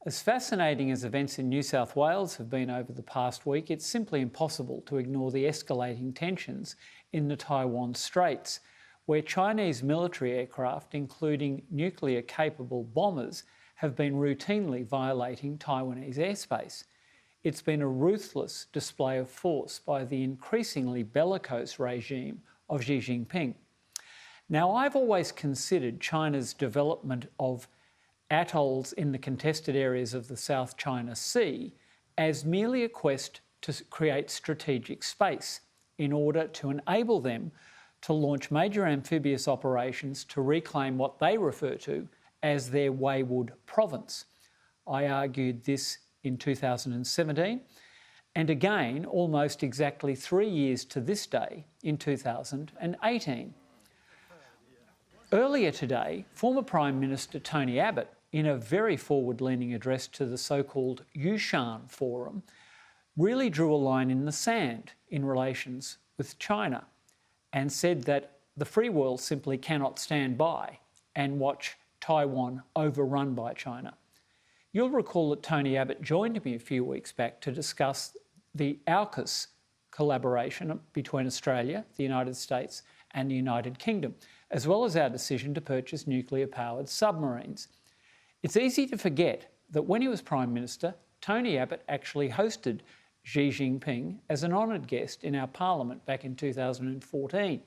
As fascinating as events in New South Wales have been over the past week, it's simply impossible to ignore the escalating tensions in the Taiwan Straits, where Chinese military aircraft, including nuclear-capable bombers, have been routinely violating Taiwanese airspace. It's been a ruthless display of force by the increasingly bellicose regime of Xi Jinping. Now, I've always considered China's development of atolls in the contested areas of the South China Sea as merely a quest to create strategic space in order to enable them to launch major amphibious operations to reclaim what they refer to as their wayward province. I argued this in 2017 and again almost exactly 3 years to this day in 2018. Earlier today, former Prime Minister Tony Abbott, in a very forward-leaning address to the so-called Yushan Forum, really drew a line in the sand in relations with China and said that the free world simply cannot stand by and watch Taiwan overrun by China. You'll recall that Tony Abbott joined me a few weeks back to discuss the AUKUS collaboration between Australia, the United States and the United Kingdom, as well as our decision to purchase nuclear-powered submarines. It's easy to forget that when he was Prime Minister, Tony Abbott actually hosted Xi Jinping as an honoured guest in our Parliament back in 2014.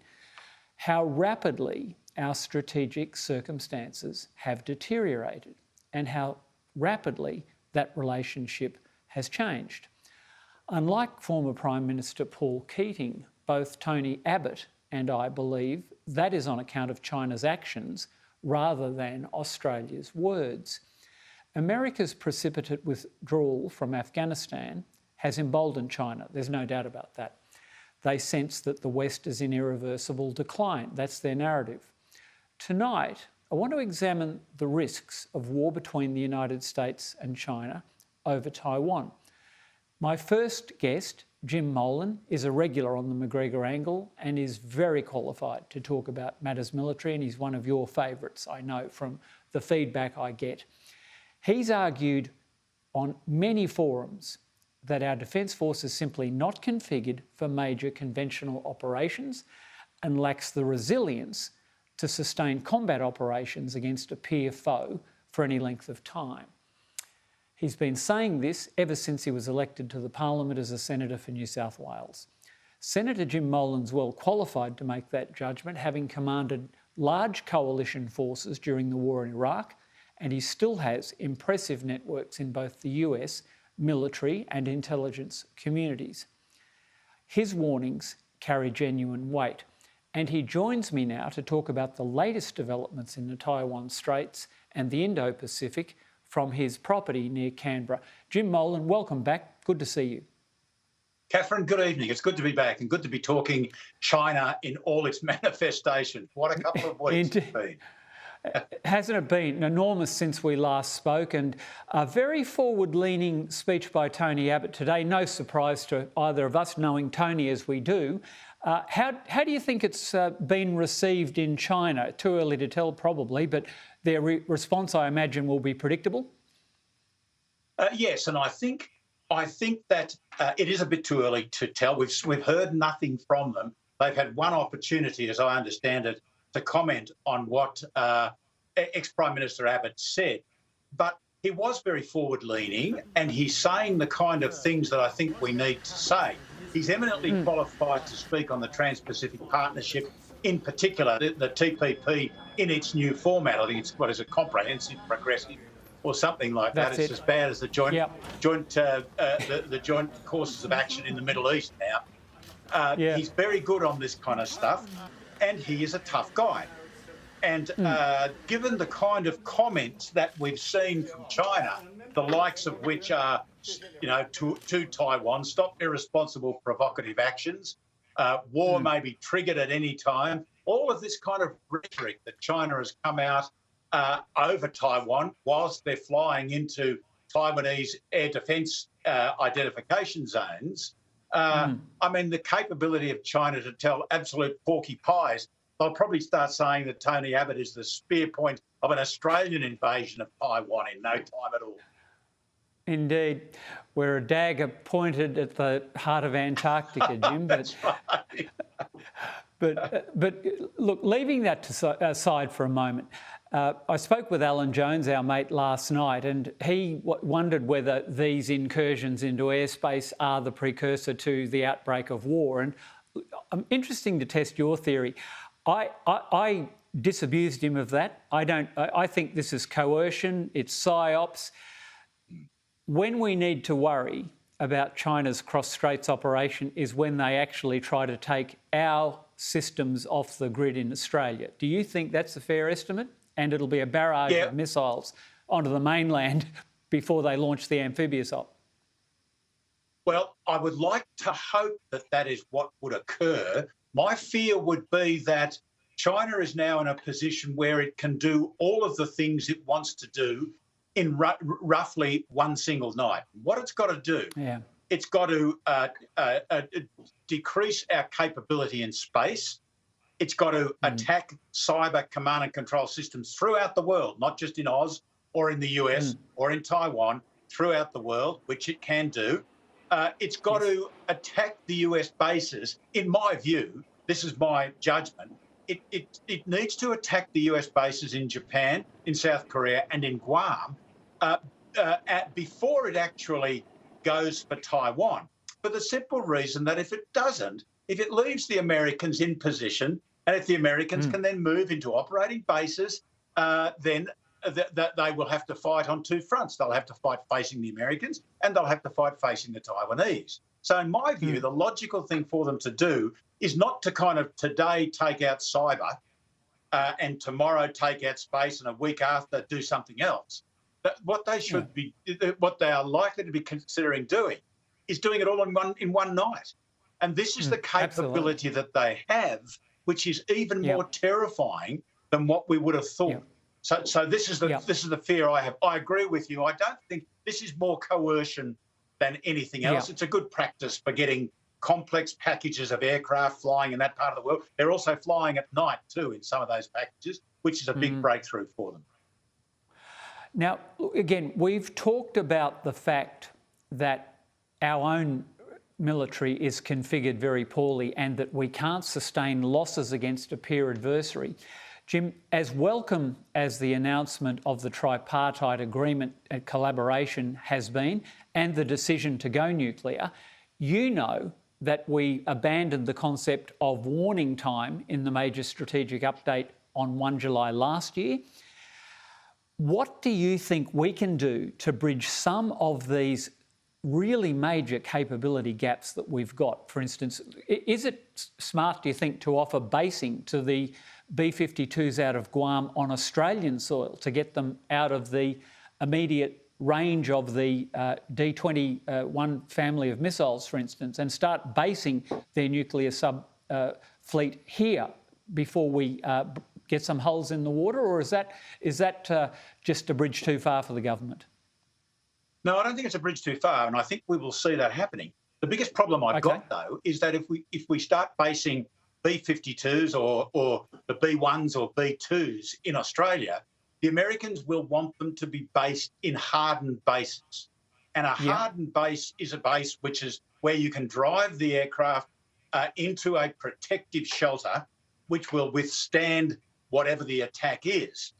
How rapidly our strategic circumstances have deteriorated and how rapidly that relationship has changed. Unlike former Prime Minister Paul Keating, both Tony Abbott and I believe that is on account of China's actions rather than Australia's words. America's precipitate withdrawal from Afghanistan has emboldened China. There's no doubt about that. They sense that the West is in irreversible decline. That's their narrative. Tonight, I want to examine the risks of war between the United States and China over Taiwan. My first guest, Jim Molan, is a regular on the McGregor angle and is very qualified to talk about matters military, and he's one of your favourites, I know, from the feedback I get. He's argued on many forums that our Defence Force is simply not configured for major conventional operations and lacks the resilience to sustain combat operations against a peer foe for any length of time. He's been saying this ever since he was elected to the Parliament as a Senator for New South Wales. Senator Jim Molan's well qualified to make that judgment, having commanded large coalition forces during the war in Iraq, and he still has impressive networks in both the US military and intelligence communities. His warnings carry genuine weight, and he joins me now to talk about the latest developments in the Taiwan Straits and the Indo-Pacific from his property near Canberra. Jim Molan, welcome back. Good to see you. Catherine, good evening. It's good to be back and good to be talking China in all its manifestations. What a couple of weeks it's been. Hasn't it been enormous since we last spoke? And a very forward-leaning speech by Tony Abbott today. No surprise to either of us, knowing Tony as we do. How do you think it's been received in China? Too early to tell, probably, but their response, I imagine, will be predictable. Yes, and I think that it is a bit too early to tell. We've heard nothing from them. They've had one opportunity, as I understand it, to comment on what ex-Prime Minister Abbott said, but he was very forward-leaning, and he's saying the kind of things that I think we need to say. He's eminently qualified to speak on the Trans-Pacific Partnership, in particular the TPP in its new format. I think it's, what is it, comprehensive, progressive, or something like that. It's as bad as the the joint courses of action in the Middle East now. He's very good on this kind of stuff, and he is a tough guy. And given the kind of comments that we've seen from China, the likes of which are, to Taiwan, stop irresponsible, provocative actions, war may be triggered at any time, all of this kind of rhetoric that China has come out over Taiwan whilst they're flying into Taiwanese air defence identification zones. I mean, the capability of China to tell absolute porky pies, they'll probably start saying that Tony Abbott is the spear point of an Australian invasion of Taiwan in no time at all. Indeed. We're a dagger pointed at the heart of Antarctica, Jim. That's right. But look, leaving that aside for a moment, I spoke with Alan Jones, our mate, last night, and he wondered whether these incursions into airspace are the precursor to the outbreak of war. And interesting to test your theory. I disabused him of that. I think this is coercion, it's psyops. When we need to worry about China's cross-straits operation is when they actually try to take our systems off the grid in Australia. Do you think that's a fair estimate? And it'll be a barrage of missiles onto the mainland before they launch the amphibious op? Well, I would like to hope that that is what would occur. My fear would be that China is now in a position where it can do all of the things it wants to do in roughly one single night. What it's got to do, it's got to decrease our capability in space. It's got to attack cyber command and control systems throughout the world, not just in Oz or in the US or in Taiwan, throughout the world, which it can do. It's got to attack the US bases. In my view, this is my judgment, it needs to attack the US bases in Japan, in South Korea and in Guam before it actually goes for Taiwan, for the simple reason that if it doesn't, if it leaves the Americans in position, and if the Americans can then move into operating bases, then they will have to fight on two fronts. They'll have to fight facing the Americans and they'll have to fight facing the Taiwanese. So in my view, the logical thing for them to do is not to kind of today take out cyber and tomorrow take out space and a week after do something else. But what they should be, what they are likely to be considering doing is doing it all in one night. And this is the capability that they have, which is even more terrifying than what we would have thought. So this is the fear I have. I agree with you. I don't think this is more coercion than anything else. It's a good practice for getting complex packages of aircraft flying in that part of the world. They're also flying at night too in some of those packages, which is a big breakthrough for them. Now, again, we've talked about the fact that our own military is configured very poorly and that we can't sustain losses against a peer adversary. Jim, as welcome as the announcement of the tripartite agreement and collaboration has been and the decision to go nuclear, you know that we abandoned the concept of warning time in the major strategic update on 1 July last year. What do you think we can do to bridge some of these really major capability gaps that we've got? For instance, is it smart, do you think, to offer basing to the B-52s out of Guam on Australian soil to get them out of the immediate range of the D-21 family of missiles, for instance, and start basing their nuclear sub fleet here before we get some holes in the water? Or is that just a bridge too far for the government? No, I don't think it's a bridge too far, and I think we will see that happening. The biggest problem I've got, though, is that if we start basing B-52s or the B-1s or B-2s in Australia, the Americans will want them to be based in hardened bases. And a hardened base is a base which is where you can drive the aircraft into a protective shelter which will withstand whatever the attack is.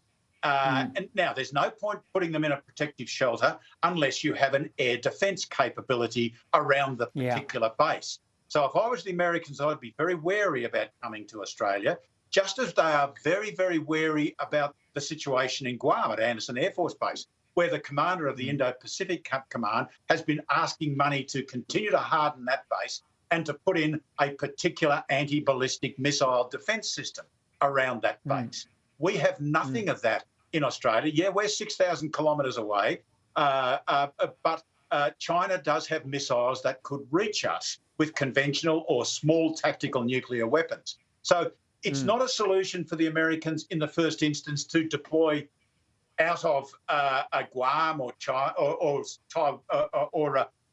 And now there's no point putting them in a protective shelter unless you have an air defence capability around the particular base. So if I was the Americans, I'd be very wary about coming to Australia, just as they are very, very wary about the situation in Guam at Anderson Air Force Base, where the commander of the Indo-Pacific Command has been asking money to continue to harden that base and to put in a particular anti-ballistic missile defence system around that base. We have nothing of that in Australia. Yeah, we're 6,000 kilometres away, but China does have missiles that could reach us with conventional or small tactical nuclear weapons. So it's not a solution for the Americans in the first instance to deploy out of Guam or China or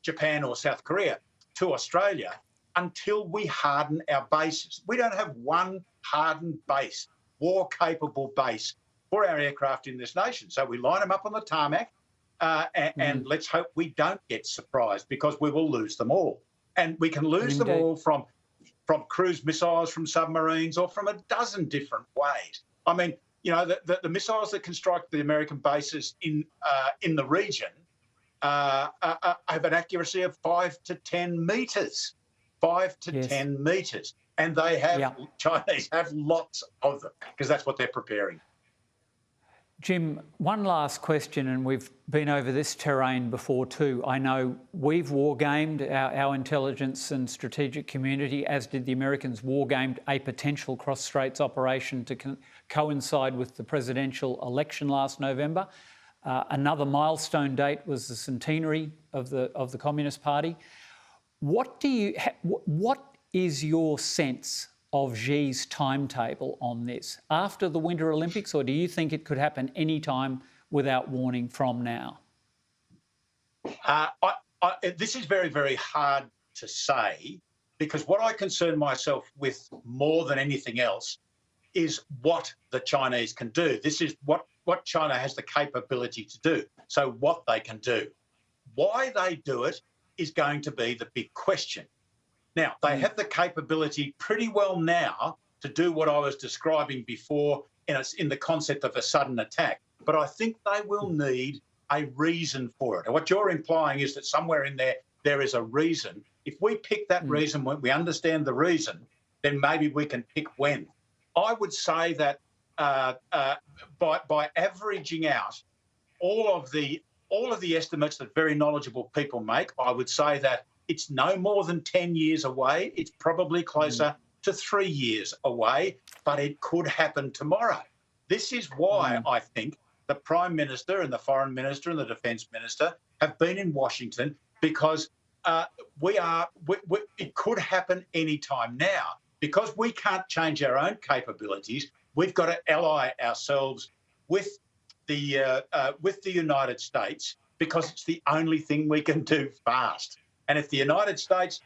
Japan or South Korea to Australia until we harden our bases. We don't have one hardened base, war-capable base for our aircraft in this nation. So we line them up on the tarmac, and let's hope we don't get surprised, because we will lose them all. And we can lose them all from cruise missiles, from submarines, or from a dozen different ways. I mean, you know, the missiles that can strike the American bases in the region have an accuracy of 5 to 10 metres. 5 to 10 metres. And they have, Chinese have lots of them, because that's what they're preparing. Jim, one last question, and we've been over this terrain before too. I know we've war-gamed, our intelligence and strategic community, as did the Americans, war-gamed a potential cross-straits operation to coincide with the presidential election last November. Another milestone date was the centenary of the Communist Party. What is your sense of Xi's timetable on this? After the Winter Olympics, or do you think it could happen any time without warning from now? This is very, very hard to say, because what I concern myself with more than anything else is what the Chinese can do. This is what China has the capability to do, so what they can do. Why they do it is going to be the big question. Now, they have the capability pretty well now to do what I was describing before in the concept of a sudden attack, but I think they will need a reason for it. And what you're implying is that somewhere in there is a reason. If we pick that reason, when we understand the reason, then maybe we can pick when. I would say that by averaging out all of the estimates that very knowledgeable people make, I would say that it's no more than 10 years away. It's probably closer to 3 years away, but it could happen tomorrow. This is why I think the Prime Minister and the Foreign Minister and the Defence Minister have been in Washington, because it could happen any time now. Because we can't change our own capabilities, we've got to ally ourselves with the United States, because it's the only thing we can do fast. And if the United States,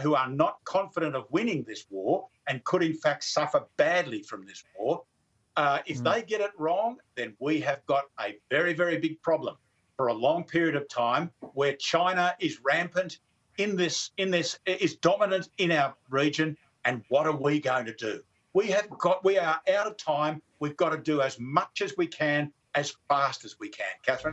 who are not confident of winning this war and could in fact suffer badly from this war, if they get it wrong, then we have got a very, very big problem for a long period of time, where China is rampant is dominant in our region. And what are we going to do? We are out of time. We've got to do as much as we can, as fast as we can. Catherine?